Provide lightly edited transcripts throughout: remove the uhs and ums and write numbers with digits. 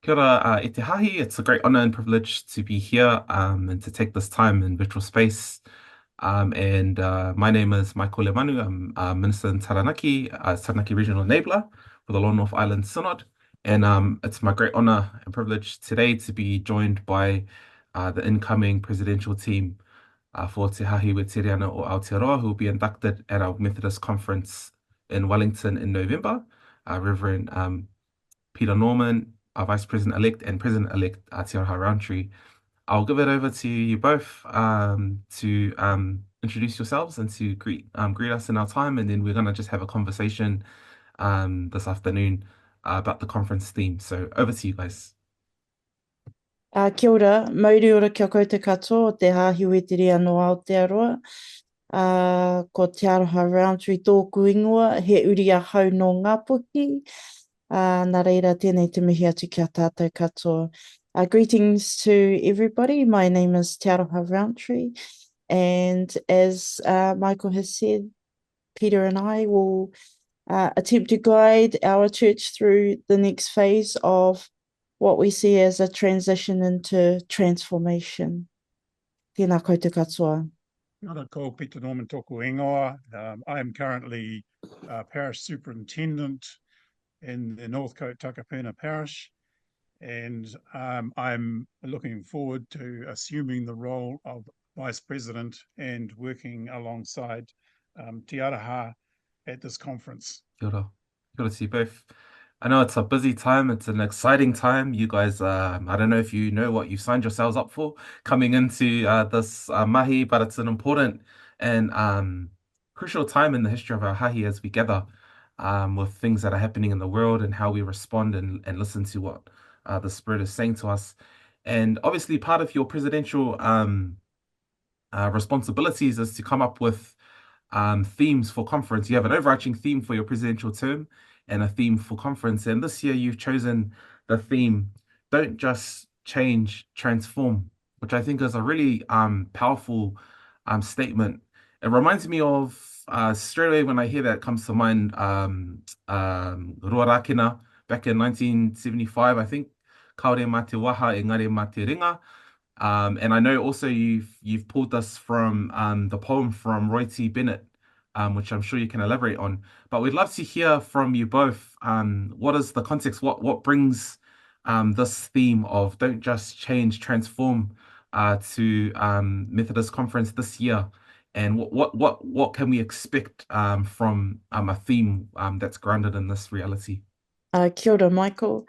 Kia ora, Itihahi. It's a great honor and privilege to be here and to take this time in virtual space. And My name is Michael Lemanu. I'm Minister in Taranaki, Taranaki Regional Enabler for the Lower North Island Synod. And It's my great honor and privilege today to be joined by the incoming presidential team for Te Hahi Weteriana o Aotearoa, who will be inducted at our Methodist Conference in Wellington in November. Reverend Peter Norman, our Vice President-elect, and President-elect Te Aroha Rountree. I'll give it over to you both to introduce yourselves and to greet us in our time, and then we're gonna just have a conversation this afternoon about the conference theme. So over to you guys. Kia ora, mauri ora kia koutou katoa o te hāhiwetiri anō Aotearoa. Ko Te Aroha Rountree tōku ingoa, he uri a hau no ngā puhi. Nā reira, tēnei te mihi atu kia tātou katoa. Greetings to everybody. My name is Te Aroha Rountree. And as Michael has said, Peter and I will attempt to guide our church through the next phase of what we see as a transition into transformation. Tēnā koutou katoa. Kia ora, ko Peter Norman tōku ingoa. I am currently parish superintendent in the North Coast Takapuna parish, and I'm looking forward to assuming the role of vice president and working alongside Te Araha at this conference. Kia ora. Kia ora to you both. I know it's a busy time. It's an exciting time. You guys, I don't know if you know what you've signed yourselves up for coming into this mahi, but it's an important and crucial time in the history of our hahi as we gather with things that are happening in the world and how we respond and listen to what the Spirit is saying to us. And obviously, part of your presidential responsibilities is to come up with themes for conference. You have an overarching theme for your presidential term and a theme for conference. And this year you've chosen the theme, Don't Just Change, Transform, which I think is a really powerful statement. It reminds me of straight away when I hear that it comes to mind Ruarakina back in 1975, I think. Kaore mā te waha, engare mā te ringa. And I know also you've pulled this from the poem from Roy T. Bennett, which I'm sure you can elaborate on. But we'd love to hear from you both. What is the context? What brings this theme of don't just change, transform to Methodist Conference this year? And what can we expect from a theme that's grounded in this reality? Kia ora, Michael.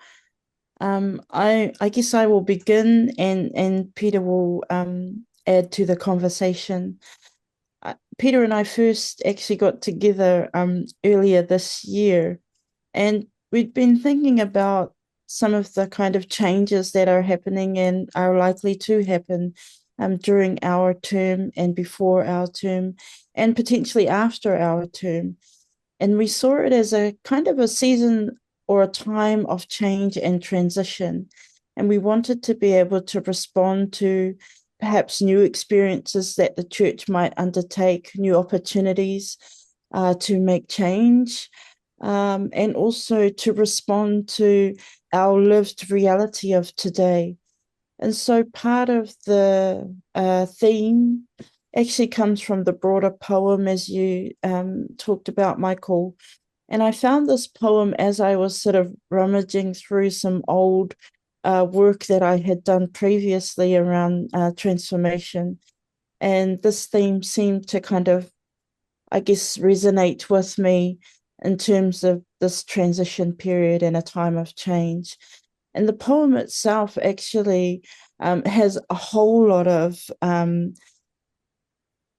I guess I will begin and Peter will add to the conversation. Peter and I first actually got together earlier this year, and we'd been thinking about some of the kind of changes that are happening and are likely to happen during our term and before our term and potentially after our term. And we saw it as a kind of a season or a time of change and transition. And we wanted to be able to respond to perhaps new experiences that the church might undertake, new opportunities to make change, and also to respond to our lived reality of today. And so part of the theme actually comes from the broader poem, as you talked about, Michael. And I found this poem as I was sort of rummaging through some old work that I had done previously around transformation. And this theme seemed to kind of, I guess, resonate with me in terms of this transition period and a time of change. And the poem itself actually has a whole lot of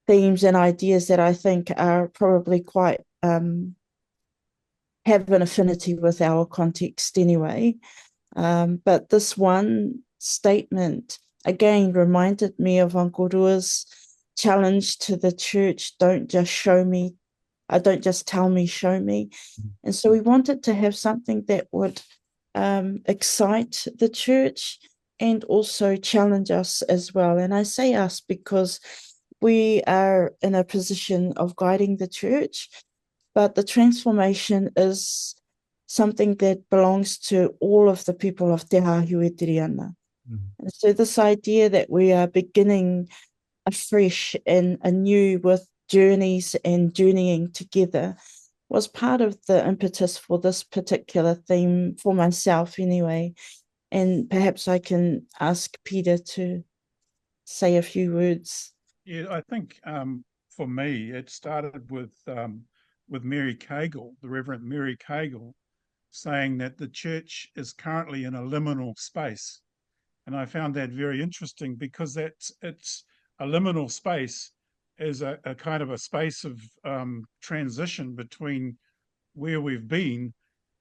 themes and ideas that I think are probably quite have an affinity with our context anyway. But this one statement again reminded me of Uncle Rua's challenge to the church, don't just show me, don't just tell me, show me. And so we wanted to have something that would excite the church and also challenge us as well. And I say us because we are in a position of guiding the church, but the transformation is something that belongs to all of the people of Te Hāhiwetiriana. Mm. And so this idea that we are beginning afresh and anew with journeys and journeying together was part of the impetus for this particular theme for myself anyway. And perhaps I can ask Peter to say a few words. Yeah, I think for me, it started with Mary Cagle, the Reverend Mary Cagle, saying that the church is currently in a liminal space. And I found that very interesting because it's a liminal space is a kind of a space of transition between where we've been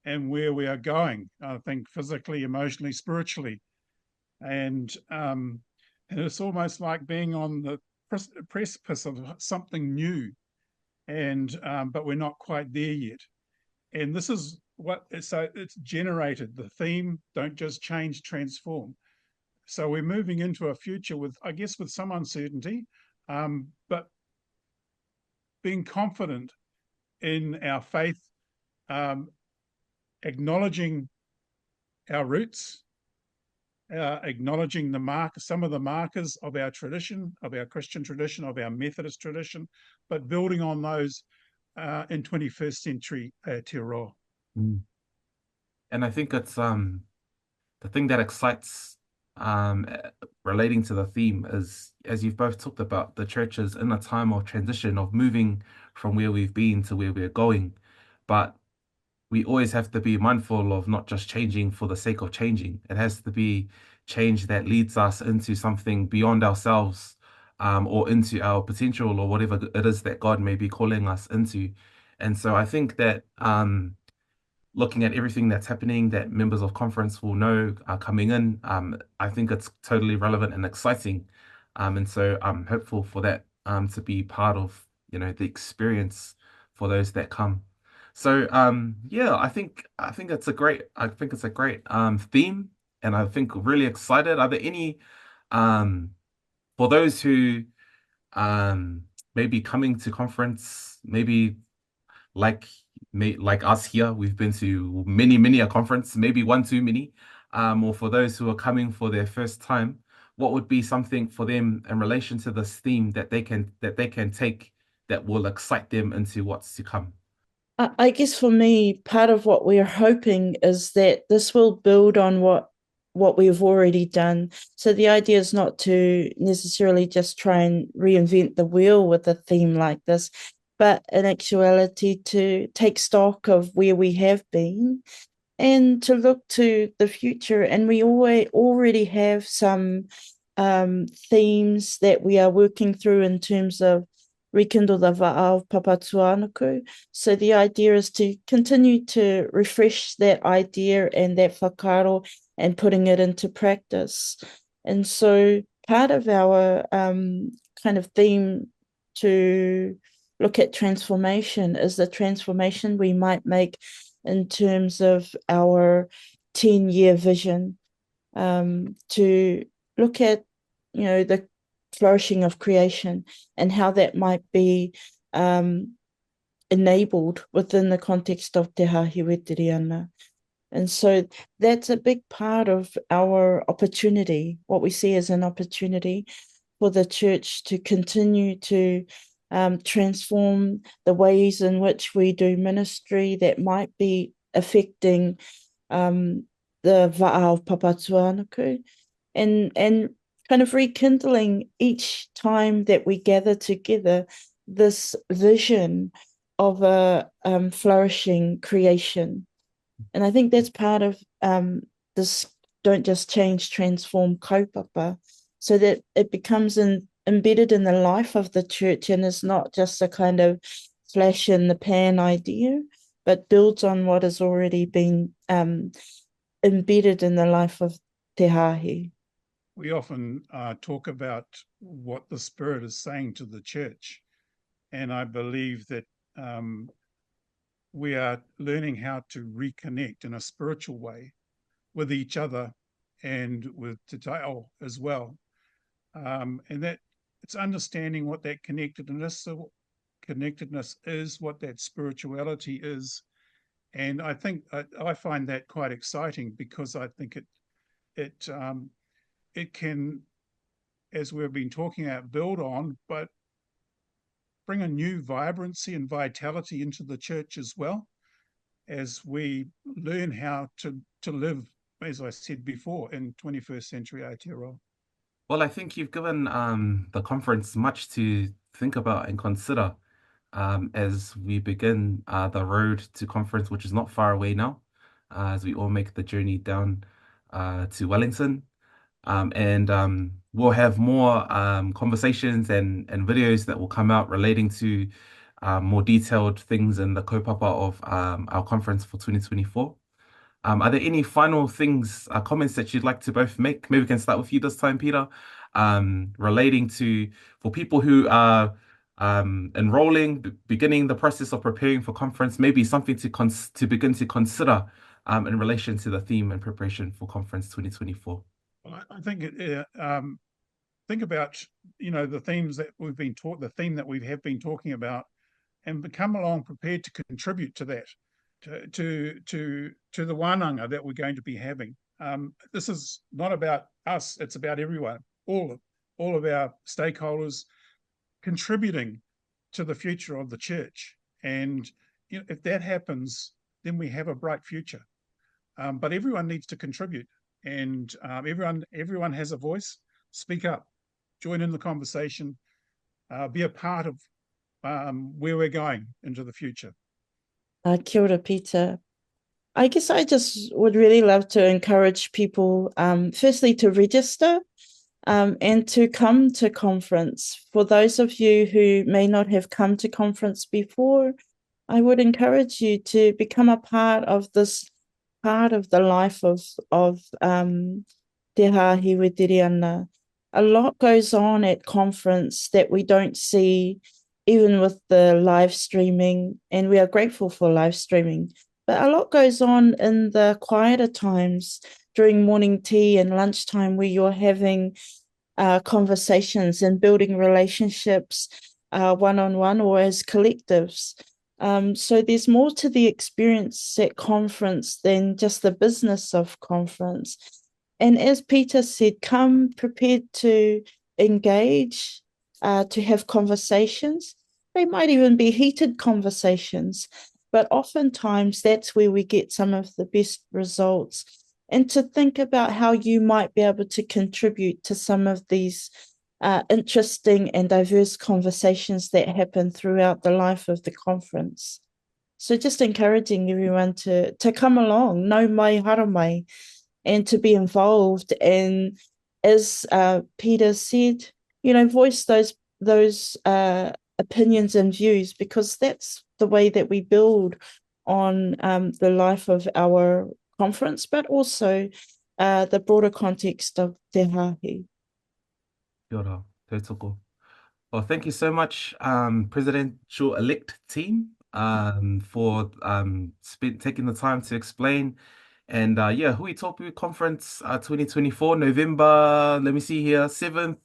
and where we are going, I think physically, emotionally, spiritually. And and it's almost like being on the precipice of something new, and but we're not quite there yet. And this is what so it's generated the theme: don't just change, transform. So we're moving into a future with, I guess, with some uncertainty, but being confident in our faith, um, acknowledging our roots, acknowledging some of the markers of our tradition, of our Christian tradition, of our Methodist tradition, but building on those in 21st century Te Aroha. Mm. And I think it's the thing that excites relating to the theme is, as you've both talked about, the church is in a time of transition, of moving from where we've been to where we're going. But we always have to be mindful of not just changing for the sake of changing. It has to be change that leads us into something beyond ourselves, or into our potential or whatever it is that God may be calling us into. And so I think that looking at everything that's happening that members of conference will know are coming in, I think it's totally relevant and exciting. And so I'm hopeful for that to be part of, the experience for those that come. So yeah, I think it's a great theme, and I think really excited. Are there any for those who may be coming to conference, maybe like like us here, we've been to many a conference, maybe one too many. Or for those who are coming for their first time, what would be something for them in relation to this theme that they can take that will excite them into what's to come? I guess for me, part of what we're hoping is that this will build on what we've already done. So the idea is not to necessarily just try and reinvent the wheel with a theme like this, but in actuality to take stock of where we have been and to look to the future. And we already have some themes that we are working through in terms of rekindle the va'a of Papatuanuku. So the idea is to continue to refresh that idea and that whakaaro and putting it into practice. And so part of our kind of theme to look at transformation is the transformation we might make in terms of our 10-year vision, to look at, the flourishing of creation and how that might be enabled within the context of Te Hāhiwetiriana. And so that's a big part of our opportunity, what we see as an opportunity for the church to continue to transform the ways in which we do ministry that might be affecting the va'a of Papatuanuku, and kind of rekindling each time that we gather together this vision of a flourishing creation. And I think that's part of this don't just change, transform kaupapa, so that it becomes embedded in the life of the church and is not just a kind of flash in the pan idea, but builds on what has already been embedded in the life of Te Hāhi. We often talk about what the Spirit is saying to the church, and I believe that we are learning how to reconnect in a spiritual way with each other and with Te Tao as well. And that it's understanding what that connectedness is, what that spirituality is, And I think I find that quite exciting because I think it it can, as we've been talking about, build on, but bring a new vibrancy and vitality into the church as well, as we learn how to live, as I said before, in 21st century Aotearoa. Well, I think you've given the conference much to think about and consider as we begin the road to conference, which is not far away now, as we all make the journey down to Wellington. And we'll have more conversations and videos that will come out relating to more detailed things in the kaupapa of our conference for 2024. Are there any final things, comments that you'd like to both make? Maybe we can start with you this time, Peter, relating to for people who are enrolling, beginning the process of preparing for conference, maybe something to begin to consider in relation to the theme and preparation for conference 2024. Well, I think think about the themes that we've been taught, the theme that we have been talking about, and come along prepared to contribute to that, to the wānanga that we're going to be having. This is not about us; it's about everyone, all of our stakeholders contributing to the future of the church. And if that happens, then we have a bright future. But everyone needs to contribute, and everyone has a voice. Speak up, join in the conversation, be a part of where we're going into the future. Kia ora, Peter. I guess I just would really love to encourage people, firstly, to register and to come to conference. For those of you who may not have come to conference before, I would encourage you to become a part of this part of the life of Te Hāhi Wetiriana. A lot goes on at conference that we don't see, even with the live streaming, and we are grateful for live streaming. But a lot goes on in the quieter times during morning tea and lunchtime where you're having conversations and building relationships one-on-one or as collectives. So there's more to the experience at conference than just the business of conference. And as Peter said, come prepared to engage, to have conversations. They might even be heated conversations, but oftentimes that's where we get some of the best results. And to think about how you might be able to contribute to some of these interesting and diverse conversations that happen throughout the life of the conference. So just encouraging everyone to come along, no mai hara mai, and to be involved. And as Peter said, voice those opinions and views, because that's the way that we build on the life of our conference, but also the broader context of Te Hāhi. Kia ora, tautoko. Well, thank you so much, Presidential-elect team, for taking the time to explain. And yeah, Hui Topu Conference 2024, November, let me see here, 7th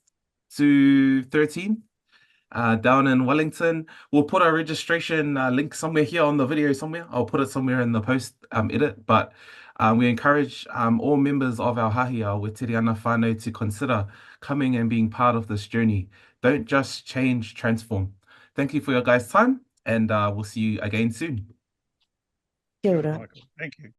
to 13th, down in Wellington. We'll put our registration link somewhere here on the video somewhere. I'll put it somewhere in the post edit, but we encourage all members of our hahi, our Wetiriana whānau, to consider coming and being part of this journey. Don't just change, transform. Thank you for your guys' time, and we'll see you again soon. Kia ora. Michael, thank you.